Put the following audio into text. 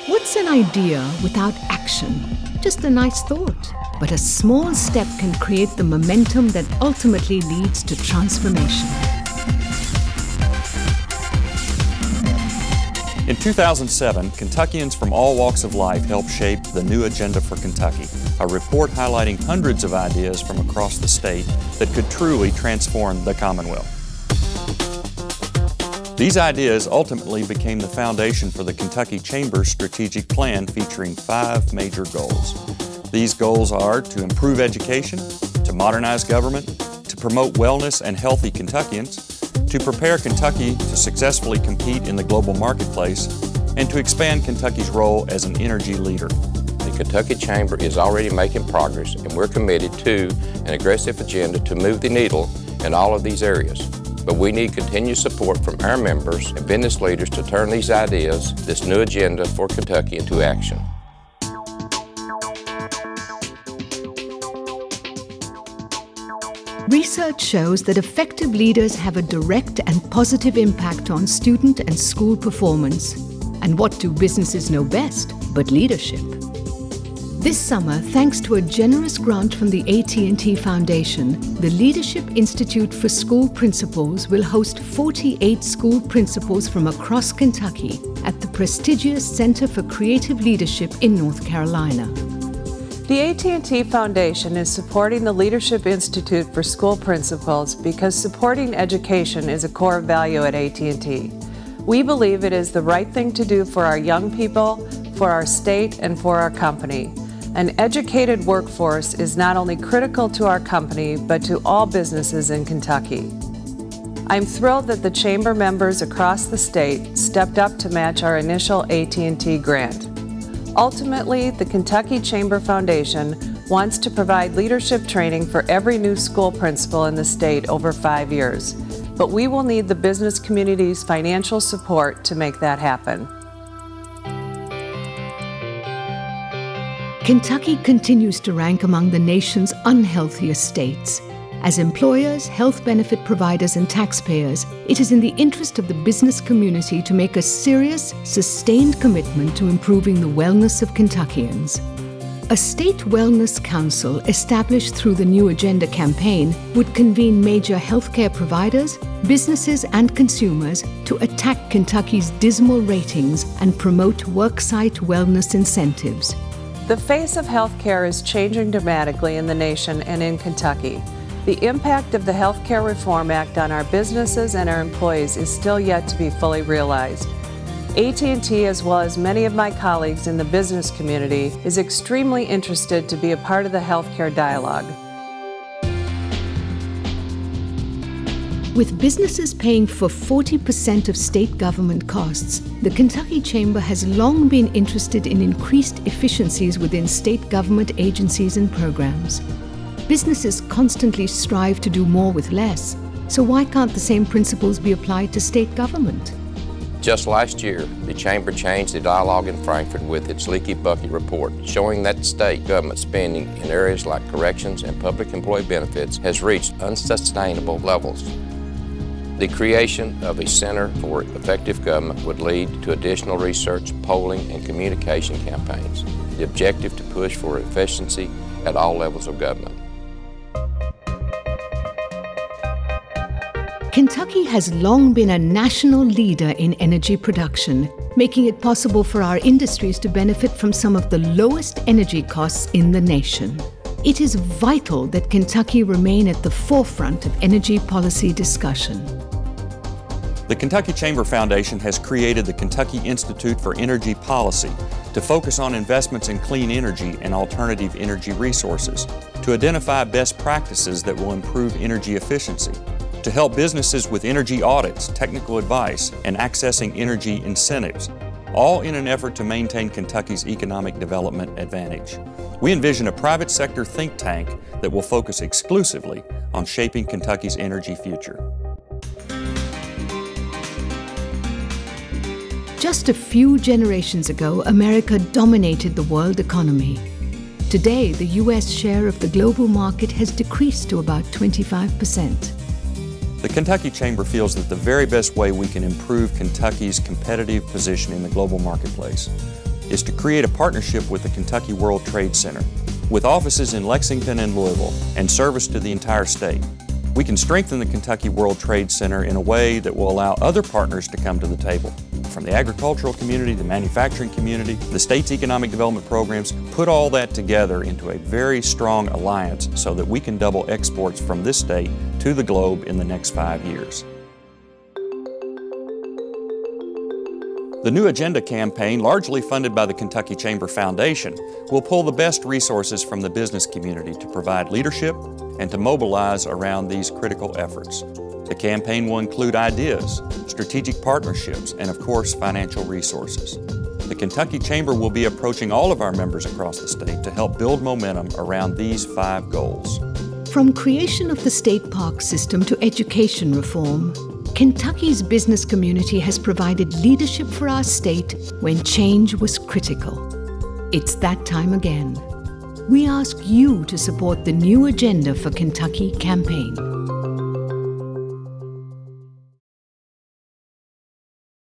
What's an idea without action? Just a nice thought. But a small step can create the momentum that ultimately leads to transformation. In 2007, Kentuckians from all walks of life helped shape the New Agenda for Kentucky, a report highlighting hundreds of ideas from across the state that could truly transform the Commonwealth. These ideas ultimately became the foundation for the Kentucky Chamber's strategic plan featuring 5 major goals. These goals are to improve education, to modernize government, to promote wellness and healthy Kentuckians, to prepare Kentucky to successfully compete in the global marketplace, and to expand Kentucky's role as an energy leader. The Kentucky Chamber is already making progress, and we're committed to an aggressive agenda to move the needle in all of these areas. But we need continued support from our members and business leaders to turn these ideas, this new agenda for Kentucky, into action. Research shows that effective leaders have a direct and positive impact on student and school performance. And what do businesses know best but leadership? This summer, thanks to a generous grant from the AT&T Foundation, the Leadership Institute for School Principals will host 48 school principals from across Kentucky at the prestigious Center for Creative Leadership in North Carolina. The AT&T Foundation is supporting the Leadership Institute for School Principals because supporting education is a core value at AT&T. We believe it is the right thing to do for our young people, for our state, and for our company. An educated workforce is not only critical to our company, but to all businesses in Kentucky. I'm thrilled that the Chamber members across the state stepped up to match our initial AT&T grant. Ultimately, the Kentucky Chamber Foundation wants to provide leadership training for every new school principal in the state over 5 years. But we will need the business community's financial support to make that happen. Kentucky continues to rank among the nation's unhealthiest states. As employers, health benefit providers, and taxpayers, it is in the interest of the business community to make a serious, sustained commitment to improving the wellness of Kentuckians. A state wellness council established through the New Agenda campaign would convene major healthcare providers, businesses, and consumers to attack Kentucky's dismal ratings and promote worksite wellness incentives. The face of healthcare is changing dramatically in the nation and in Kentucky. The impact of the Healthcare Reform Act on our businesses and our employees is still yet to be fully realized. AT&T, as well as many of my colleagues in the business community, is extremely interested to be a part of the healthcare dialogue. With businesses paying for 40% of state government costs, the Kentucky Chamber has long been interested in increased efficiencies within state government agencies and programs. Businesses constantly strive to do more with less, so why can't the same principles be applied to state government? Just last year, the Chamber changed the dialogue in Frankfort with its Leaky Bucket report, showing that state government spending in areas like corrections and public employee benefits has reached unsustainable levels. The creation of a Center for Effective Government would lead to additional research, polling, and communication campaigns. The objective to push for efficiency at all levels of government. Kentucky has long been a national leader in energy production, making it possible for our industries to benefit from some of the lowest energy costs in the nation. It is vital that Kentucky remain at the forefront of energy policy discussion. The Kentucky Chamber Foundation has created the Kentucky Institute for Energy Policy to focus on investments in clean energy and alternative energy resources, to identify best practices that will improve energy efficiency, to help businesses with energy audits, technical advice, and accessing energy incentives, all in an effort to maintain Kentucky's economic development advantage. We envision a private sector think tank that will focus exclusively on shaping Kentucky's energy future. Just a few generations ago, America dominated the world economy. Today, the U.S. share of the global market has decreased to about 25%. The Kentucky Chamber feels that the very best way we can improve Kentucky's competitive position in the global marketplace is to create a partnership with the Kentucky World Trade Center, with offices in Lexington and Louisville and service to the entire state. We can strengthen the Kentucky World Trade Center in a way that will allow other partners to come to the table. From the agricultural community, the manufacturing community, the state's economic development programs, put all that together into a very strong alliance so that we can double exports from this state to the globe in the next 5 years. The New Agenda campaign, largely funded by the Kentucky Chamber Foundation, will pull the best resources from the business community to provide leadership and to mobilize around these critical efforts. The campaign will include ideas, strategic partnerships, and of course, financial resources. The Kentucky Chamber will be approaching all of our members across the state to help build momentum around these 5 goals. From creation of the state park system to education reform, Kentucky's business community has provided leadership for our state when change was critical. It's that time again. We ask you to support the New Agenda for Kentucky campaign.